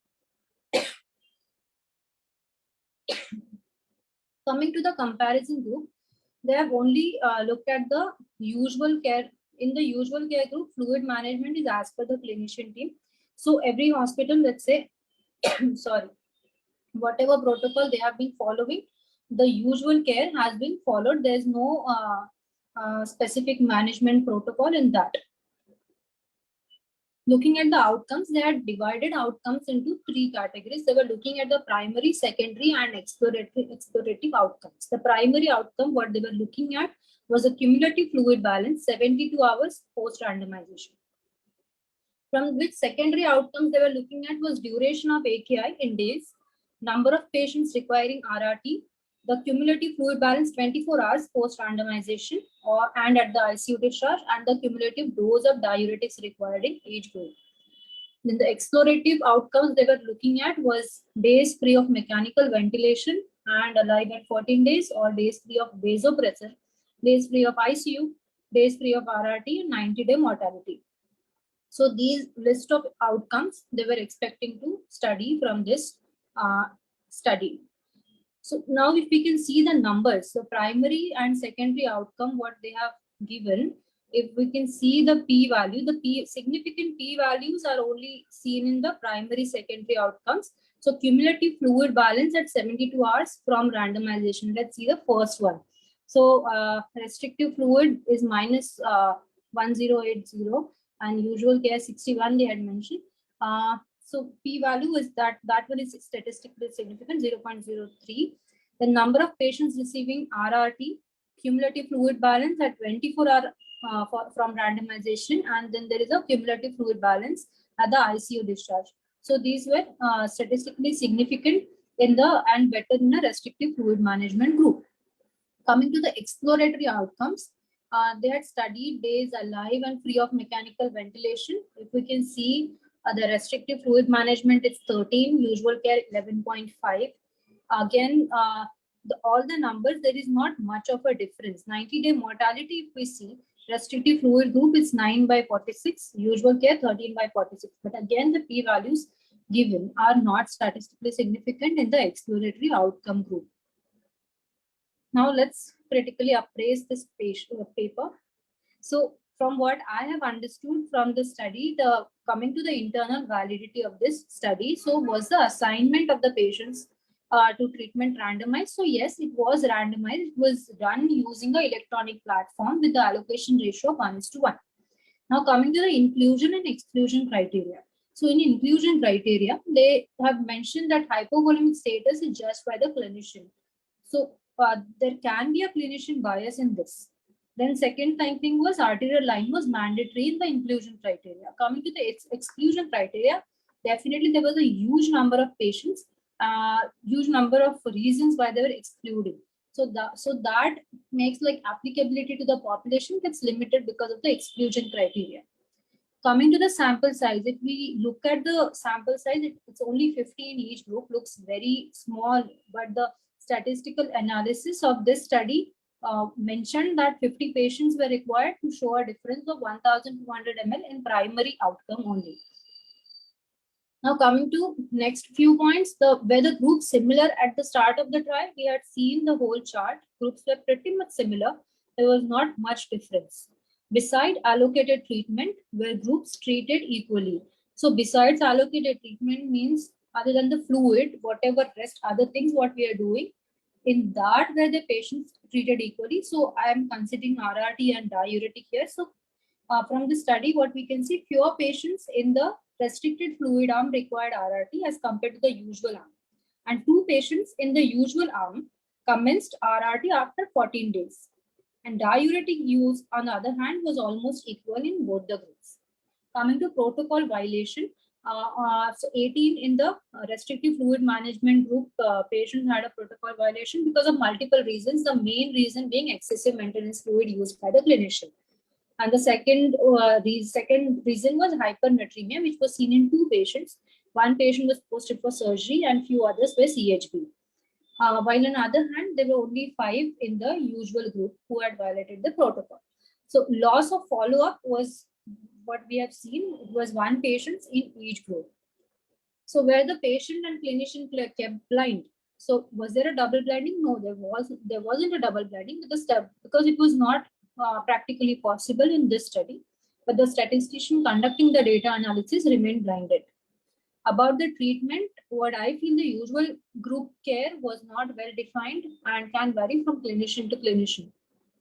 Coming to the comparison group, they have only looked at the usual care. In the usual care group, fluid management is as per the clinician team. So every hospital, let's say, sorry, whatever protocol they have been following, the usual care has been followed. There is no specific management protocol in that. Looking at the outcomes, they had divided outcomes into 3 categories. They were looking at the primary, secondary, and explorative outcomes. The primary outcome, what they were looking at, was a cumulative fluid balance 72 hours post-randomization. From which secondary outcomes they were looking at was duration of AKI in days, number of patients requiring RRT, the cumulative fluid balance 24 hours post-randomization and at the ICU discharge, and the cumulative dose of diuretics required in each group. Then the explorative outcomes they were looking at was days free of mechanical ventilation and alive at 14 days, or days free of vasopressor, days free of ICU, days free of RRT, and 90-day mortality. So these list of outcomes they were expecting to study from this study. So now if we can see the numbers, the primary and secondary outcome, what they have given, if we can see the p-value, the significant p-values are only seen in the primary, secondary outcomes. So cumulative fluid balance at 72 hours from randomization. Let's see the first one. So restrictive fluid is minus 1080 and usual care 61 they had mentioned. So p-value is that one is statistically significant, 0.03. The number of patients receiving RRT, cumulative fluid balance at 24 hours from randomization, and then there is a cumulative fluid balance at the ICU discharge. So these were statistically significant in the and better in a restrictive fluid management group. Coming to the exploratory outcomes, they had studied days alive and free of mechanical ventilation. If we can see the restrictive fluid management is 13, usual care 11.5. Again, all the numbers, there is not much of a difference. 90-day mortality, if we see, restrictive fluid group is 9/46, usual care 13/46. But again, the p-values given are not statistically significant in the exploratory outcome group. Now let's critically appraise this paper. So from what I have understood from the study, coming to the internal validity of this study, so was the assignment of the patients to treatment randomized? So yes, it was randomized. It was done using an electronic platform with the allocation ratio of 1:1. Now coming to the inclusion and exclusion criteria. So in inclusion criteria, they have mentioned that hypovolemic status is judged by the clinician. So there can be a clinician bias in this. Then second thing was arterial line was mandatory in the inclusion criteria. Coming to the exclusion criteria, definitely there was a huge number of patients, huge number of reasons why they were excluded. So that makes like applicability to the population gets limited because of the exclusion criteria. Coming to the sample size, if we look at the sample size, it's only 50 in each group, looks very small, but the statistical analysis of this study mentioned that 50 patients were required to show a difference of 1,200 ml in primary outcome only. Now coming to next few points, were the groups similar at the start of the trial? We had seen the whole chart. Groups were pretty much similar. There was not much difference. Beside allocated treatment, were groups treated equally? So besides allocated treatment means other than the fluid, whatever rest other things what we are doing, in that were the patients treated equally. So I am considering RRT and diuretic here. So from the study, what we can see, fewer patients in the restricted fluid arm required RRT as compared to the usual arm. And 2 patients in the usual arm commenced RRT after 14 days. And diuretic use, on the other hand, was almost equal in both the groups. Coming to protocol violation, so 18 in the restrictive fluid management group, patients had a protocol violation because of multiple reasons. The main reason being excessive maintenance fluid used by the clinician. And the second reason was hypernatremia, which was seen in 2 patients. 1 patient was posted for surgery and few others were CHB. While on the other hand, there were only 5 in the usual group who had violated the protocol. So loss of follow-up was what we have seen. It was 1 patient in each group. So where the patient and clinician kept blind. So was there a double blinding? No, there wasn't a double blinding because it was not practically possible in this study. But the statistician conducting the data analysis remained blinded. About the treatment, what I feel the usual group care was not well defined and can vary from clinician to clinician.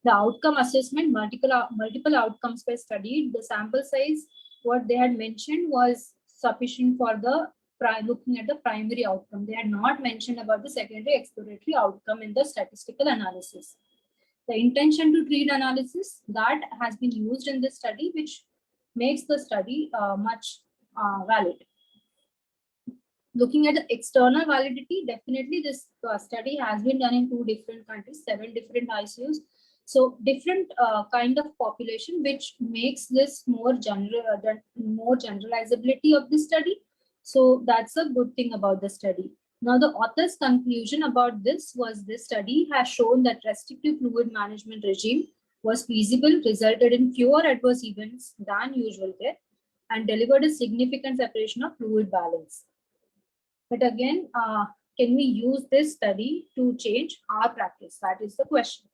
The outcome assessment, multiple outcomes were studied. The sample size, what they had mentioned was sufficient for the looking at the primary outcome. They had not mentioned about the secondary exploratory outcome in the statistical analysis. The intention to treat analysis that has been used in this study, which makes the study much valid. Looking at the external validity, definitely this study has been done in 2 different countries, 7 different ICUs. So different kind of population, which makes this more generalizability of this study. So that's a good thing about the study. Now the author's conclusion about this was this study has shown that restrictive fluid management regime was feasible, resulted in fewer adverse events than usual care, and delivered a significant separation of fluid balance. But again, can we use this study to change our practice? That is the question.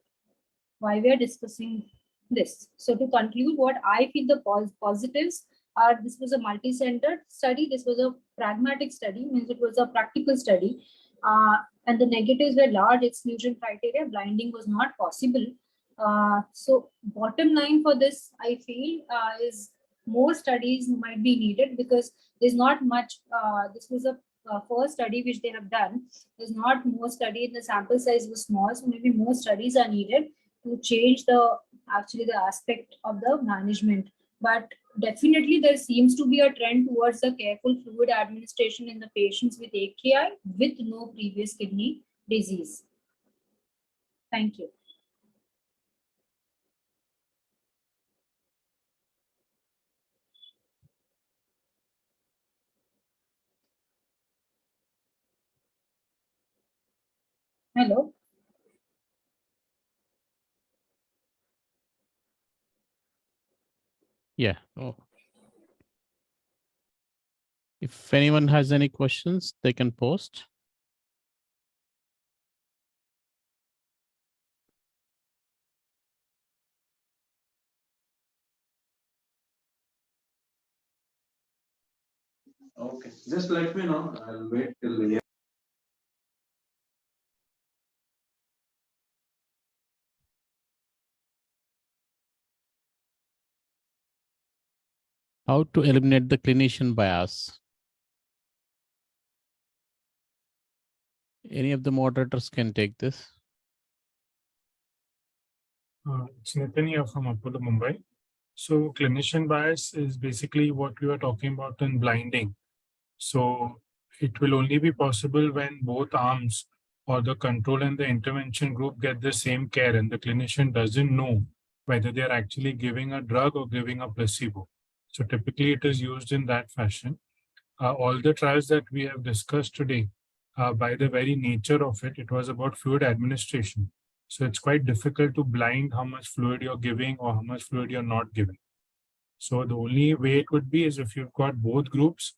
Why we are discussing this. So to conclude, what I feel the positives are, this was a multi-centered study. This was a pragmatic study, means it was a practical study. And the negatives were large exclusion criteria. Blinding was not possible. So bottom line for this, I feel, is more studies might be needed because there's not much. This was a first study which they have done. There's not more study. The sample size was small, so maybe more studies are needed to change the aspect of the management. But definitely there seems to be a trend towards the careful fluid administration in the patients with AKI with no previous kidney disease. Thank you. Hello. Yeah. Oh. If anyone has any questions, they can post. Okay, just let me know. I'll wait till the end. How to eliminate the clinician bias? Any of the moderators can take this. It's Nitin here from Apollo, Mumbai. So clinician bias is basically what we were talking about in blinding. So it will only be possible when both arms or the control and the intervention group get the same care and the clinician doesn't know whether they're actually giving a drug or giving a placebo. So typically it is used in that fashion. All the trials that we have discussed today, by the very nature of it, it was about fluid administration. So it's quite difficult to blind how much fluid you're giving or how much fluid you're not giving. So the only way it would be is if you've got both groups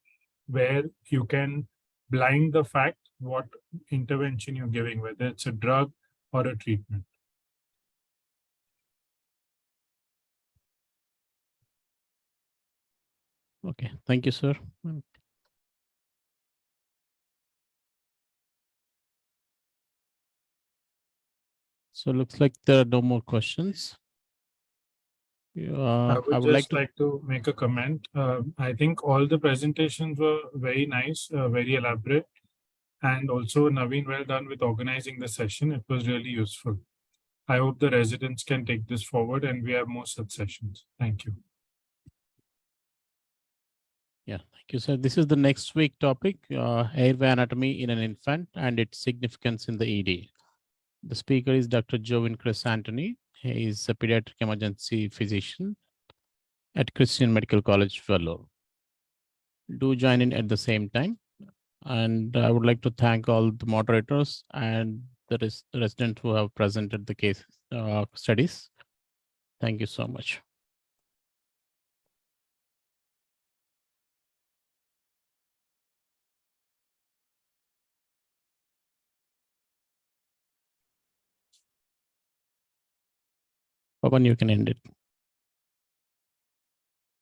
where you can blind the fact what intervention you're giving, whether it's a drug or a treatment. Okay, thank you, sir. So looks like there are no more questions. I would I would just like to make a comment. I think all the presentations were very nice, very elaborate. And also, Naveen, well done with organizing the session. It was really useful. I hope the residents can take this forward and we have more such sessions. Thank you. Yeah, thank you, sir. This is the next week topic, airway anatomy in an infant and its significance in the ED. The speaker is Dr. Jovin Chris Anthony. He is a pediatric emergency physician at Christian Medical College, Vellore. Do join in at the same time. And I would like to thank all the moderators and the residents who have presented the case studies. Thank you so much. Pawan, you can end it.